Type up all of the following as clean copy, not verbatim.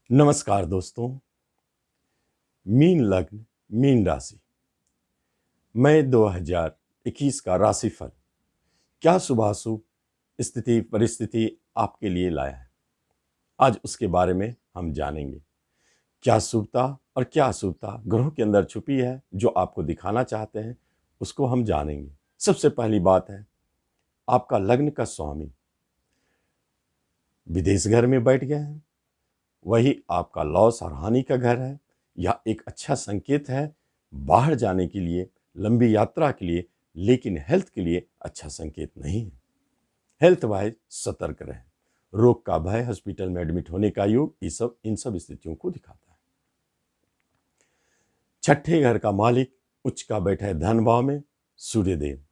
नमस्कार दोस्तों। मीन लग्न, मीन राशि, मई 2021 का राशिफल क्या शुभाशुभ स्थिति परिस्थिति आपके लिए लाया है, आज उसके बारे में हम जानेंगे। क्या शुभता और क्या अशुभता ग्रहों के अंदर छुपी है जो आपको दिखाना चाहते हैं, उसको हम जानेंगे। सबसे पहली बात है, आपका लग्न का स्वामी विदेश घर में बैठ गया है, वही आपका लॉस और हानि का घर है। यह एक अच्छा संकेत है बाहर जाने के लिए, लंबी यात्रा के लिए, लेकिन हेल्थ के लिए अच्छा संकेत नहीं है। हेल्थ वाइज सतर्क रहें। रोग का भय, हॉस्पिटल में एडमिट होने का योग, इन सब स्थितियों को दिखाता है। छठे घर का मालिक उच्च का बैठा है धन भाव में, सूर्यदेव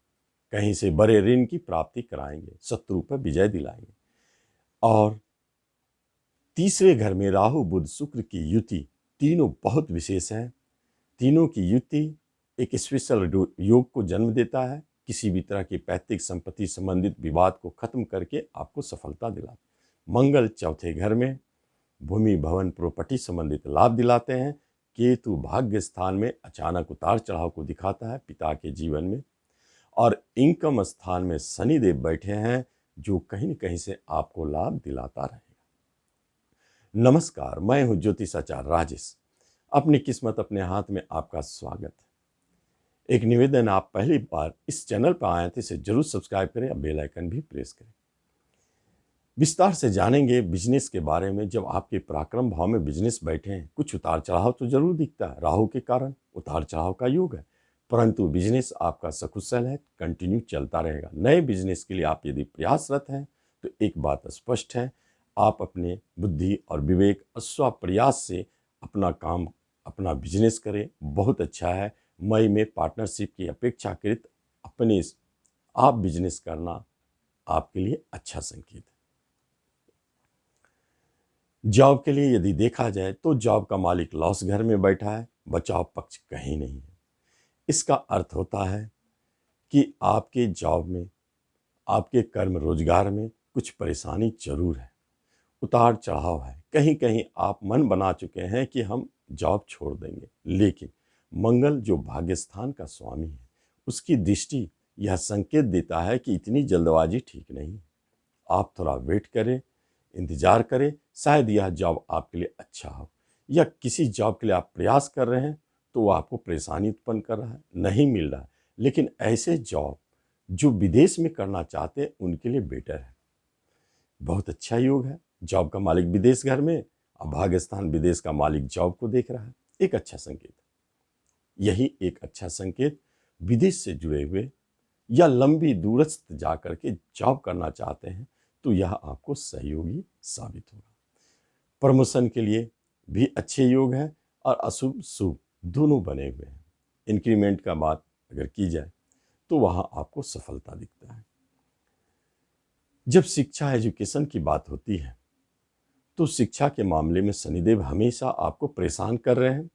कहीं से बड़े ऋण की प्राप्ति कराएंगे, शत्रु पर विजय दिलाएंगे। और तीसरे घर में राहु बुध शुक्र की युति, तीनों बहुत विशेष हैं। तीनों की युति एक स्पेशल योग को जन्म देता है। किसी भी तरह की पैतृक संपत्ति संबंधित विवाद को खत्म करके आपको सफलता दिलाता है। मंगल चौथे घर में भूमि भवन प्रॉपर्टी संबंधित लाभ दिलाते हैं। केतु भाग्य स्थान में अचानक उतार चढ़ाव को दिखाता है पिता के जीवन में। और इनकम स्थान में शनिदेव बैठे हैं जो कहीं न कहीं से आपको लाभ दिलाता रहेगा। नमस्कार, मैं हूं ज्योतिषाचार्य राजेश। अपनी किस्मत अपने हाथ में आपका स्वागत है। एक निवेदन, आप पहली बार इस चैनल पर आए थे इसे जरूर सब्सक्राइब करें और बेल आइकन भी प्रेस करें। विस्तार से जानेंगे बिजनेस के बारे में। जब आपके पराक्रम भाव में बिजनेस बैठे हैं, कुछ उतार चढ़ाव तो जरूर दिखता है, राहु के कारण उतार चढ़ाव का योग है, परंतु बिजनेस आपका सकुशल है, कंटिन्यू चलता रहेगा। नए बिजनेस के लिए आप यदि प्रयासरत हैं तो एक बात स्पष्ट है, आप अपने बुद्धि और विवेक स्व प्रयास से अपना काम, अपना बिजनेस करें, बहुत अच्छा है। मई में पार्टनरशिप की अपेक्षाकृत अपने आप बिजनेस करना आपके लिए अच्छा संकेत है। जॉब के लिए यदि देखा जाए तो जॉब का मालिक लॉस घर में बैठा है, बचाव पक्ष कहीं नहीं है। इसका अर्थ होता है कि आपके जॉब में, आपके कर्म रोजगार में कुछ परेशानी जरूर है, उतार चढ़ाव है। कहीं कहीं आप मन बना चुके हैं कि हम जॉब छोड़ देंगे, लेकिन मंगल जो भाग्यस्थान का स्वामी है, उसकी दृष्टि यह संकेत देता है कि इतनी जल्दबाजी ठीक नहीं। आप थोड़ा वेट करें, इंतजार करें, शायद यह जॉब आपके लिए अच्छा हो। या किसी जॉब के लिए आप प्रयास कर रहे हैं तो वो आपको परेशानी उत्पन्न कर रहा है, नहीं मिल रहा है, लेकिन ऐसे जॉब जो विदेश में करना चाहते हैं उनके लिए बेटर है। बहुत अच्छा योग है। जॉब का मालिक विदेश घर में, अब भाग्यस्थान विदेश का मालिक जॉब को देख रहा है, एक अच्छा संकेत। यही एक अच्छा संकेत विदेश से जुड़े हुए या लंबी दूरस्थ जाकर के जॉब करना चाहते हैं तो यह आपको सहयोगी साबित होगा। प्रमोशन के लिए भी अच्छे योग हैं और अशुभ शुभ दोनों बने हुए हैं। इंक्रीमेंट का बात अगर की जाए तो वहां आपको सफलता दिखता है। जब शिक्षा एजुकेशन की बात होती है तो शिक्षा के मामले में शनिदेव हमेशा आपको परेशान कर रहे हैं,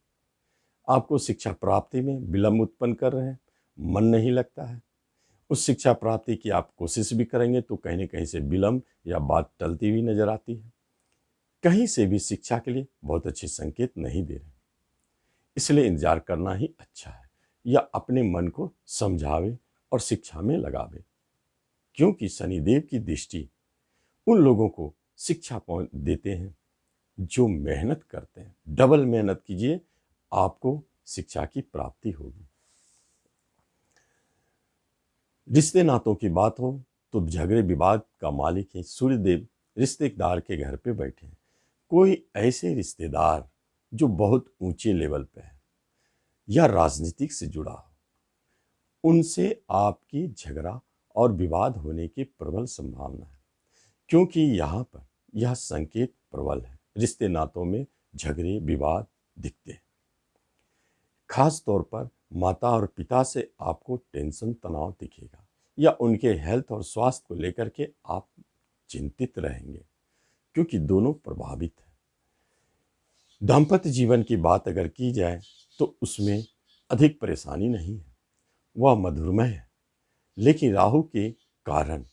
आपको शिक्षा प्राप्ति में विलंब उत्पन्न कर रहे हैं, मन नहीं लगता है। उस शिक्षा प्राप्ति की आप कोशिश भी करेंगे तो कहीं न कहीं से विलंब या बात टलती हुई नजर आती है। कहीं से भी शिक्षा के लिए बहुत अच्छे संकेत नहीं दे रहे, इसलिए इंतजार करना ही अच्छा है। या अपने मन को समझावे और शिक्षा में लगावे, क्योंकि शनिदेव की दृष्टि उन लोगों को शिक्षा देते हैं जो मेहनत करते हैं। डबल मेहनत कीजिए, आपको शिक्षा की प्राप्ति होगी। रिश्ते नातों की बात हो तो झगड़े विवाद का मालिक है सूर्यदेव रिश्तेदार के घर पे बैठे हैं। कोई ऐसे रिश्तेदार जो बहुत ऊंचे लेवल पे है या राजनीतिक से जुड़ा हो, उनसे आपकी झगड़ा और विवाद होने की प्रबल संभावना है, क्योंकि यहाँ पर यह संकेत प्रबल है। रिश्ते नातों में झगड़े विवाद दिखते हैं। खास तौर पर माता और पिता से आपको टेंशन तनाव दिखेगा या उनके हेल्थ और स्वास्थ्य को लेकर के आप चिंतित रहेंगे, क्योंकि दोनों प्रभावित हैं। दाम्पत्य जीवन की बात अगर की जाए तो उसमें अधिक परेशानी नहीं है, वह मधुरमय है, लेकिन राहु के कारण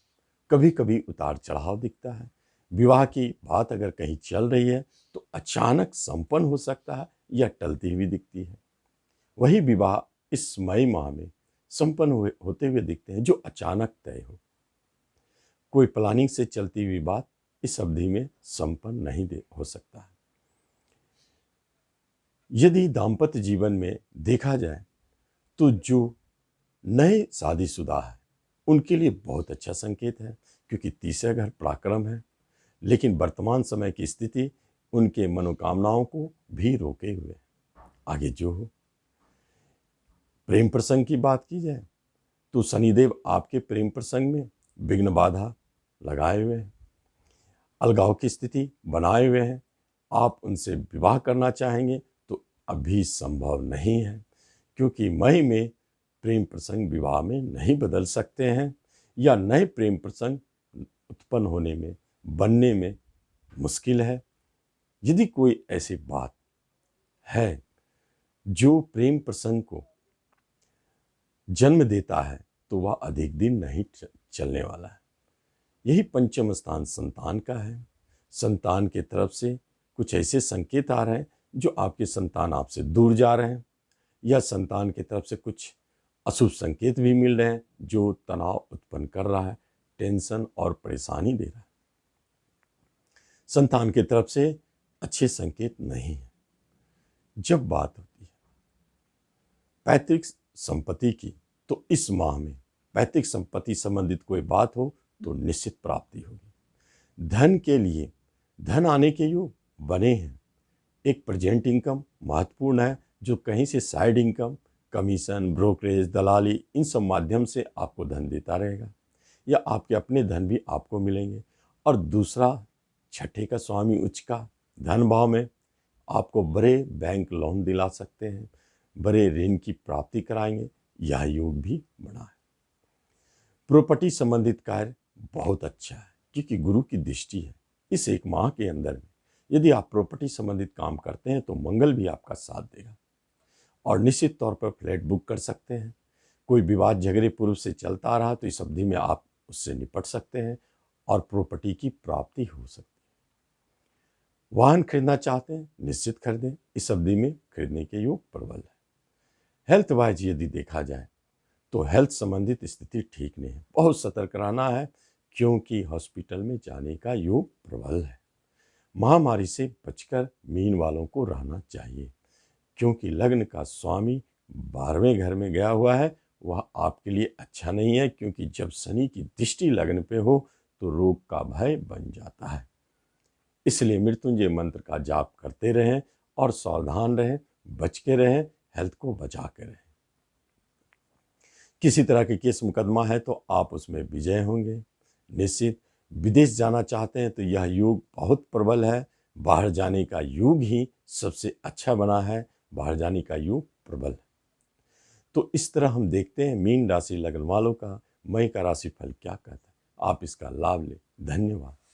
कभी कभी उतार चढ़ाव दिखता है। विवाह की बात अगर कहीं चल रही है तो अचानक संपन्न हो सकता है या टलती हुई दिखती है। वही विवाह इस मई माह में संपन्न होते हुए दिखते हैं जो अचानक तय हो। कोई प्लानिंग से चलती हुई बात इस अवधि में संपन्न नहीं हो सकता है। यदि दाम्पत्य जीवन में देखा जाए तो जो नए शादीशुदा है उनके लिए बहुत अच्छा संकेत है, क्योंकि तीसरा घर पराक्रम है। लेकिन वर्तमान समय की स्थिति उनके मनोकामनाओं को भी रोके हुए है। आगे जो हो, प्रेम प्रसंग की बात की जाए तो शनिदेव आपके प्रेम प्रसंग में विघ्न बाधा लगाए हुए हैं, अलगाव की स्थिति बनाए हुए हैं। आप उनसे विवाह करना चाहेंगे तो अभी संभव नहीं है, क्योंकि मई में प्रेम प्रसंग विवाह में नहीं बदल सकते हैं या नए प्रेम प्रसंग उत्पन्न होने में बनने में मुश्किल है। यदि कोई ऐसी बात है जो प्रेम प्रसंग को जन्म देता है तो वह अधिक दिन नहीं चलने वाला है। यही पंचम स्थान संतान का है। संतान की तरफ से कुछ ऐसे संकेत आ रहे हैं जो आपके संतान आपसे दूर जा रहे हैं, या संतान की तरफ से कुछ अशुभ संकेत भी मिल रहे हैं जो तनाव उत्पन्न कर रहा है, टेंशन और परेशानी दे रहा है। संतान की तरफ से अच्छे संकेत नहीं है। जब बात होती है पैतृक संपत्ति की, तो इस माह में पैतृक संपत्ति संबंधित कोई बात हो तो निश्चित प्राप्ति होगी। धन के लिए धन आने के योग बने हैं। एक प्रेजेंट इनकम महत्वपूर्ण है, जो कहीं से साइड इनकम, कमीशन, ब्रोकरेज, दलाली, इन सब माध्यम से आपको धन देता रहेगा, या आपके अपने धन भी आपको मिलेंगे। और दूसरा, छठे का स्वामी उच्च का धन भाव में आपको बड़े बैंक लोन दिला सकते हैं, बड़े ऋण की प्राप्ति कराएंगे, यह योग भी बना है। प्रॉपर्टी संबंधित कार्य बहुत अच्छा है, क्योंकि गुरु की दृष्टि है। इस एक माह के अंदर में यदि आप प्रॉपर्टी संबंधित काम करते हैं तो मंगल भी आपका साथ देगा, और निश्चित तौर पर फ्लैट बुक कर सकते हैं। कोई विवाद झगड़े पूर्व से चलता रहा तो इस अवधि में आप उससे निपट सकते हैं और प्रॉपर्टी की प्राप्ति हो सकती है। वाहन खरीदना चाहते हैं, निश्चित खरीदें, इस अवधि में खरीदने के योग प्रबल है। हेल्थ वाइज यदि देखा जाए तो हेल्थ संबंधित स्थिति ठीक नहीं है, बहुत सतर्क रहना है, क्योंकि हॉस्पिटल में जाने का योग प्रबल है। महामारी से बचकर मीन वालों को रहना चाहिए, क्योंकि लग्न का स्वामी 12वें घर में गया हुआ है, वह आपके लिए अच्छा नहीं है, क्योंकि जब शनि की दृष्टि लग्न पे हो तो रोग का भय बन जाता है। इसलिए मृत्युंजय मंत्र का जाप करते रहें और सावधान रहें, बच के रहें, हेल्थ को बचा के रहें। किसी तरह के केस मुकदमा है तो आप उसमें विजय होंगे निश्चित। विदेश जाना चाहते हैं तो यह योग बहुत प्रबल है। बाहर जाने का योग ही सबसे अच्छा बना है, बाहर जाने का योग प्रबल है। तो इस तरह हम देखते हैं मीन राशि लगन वालों का मई का राशिफल क्या कहता है। आप इसका लाभ लें। धन्यवाद।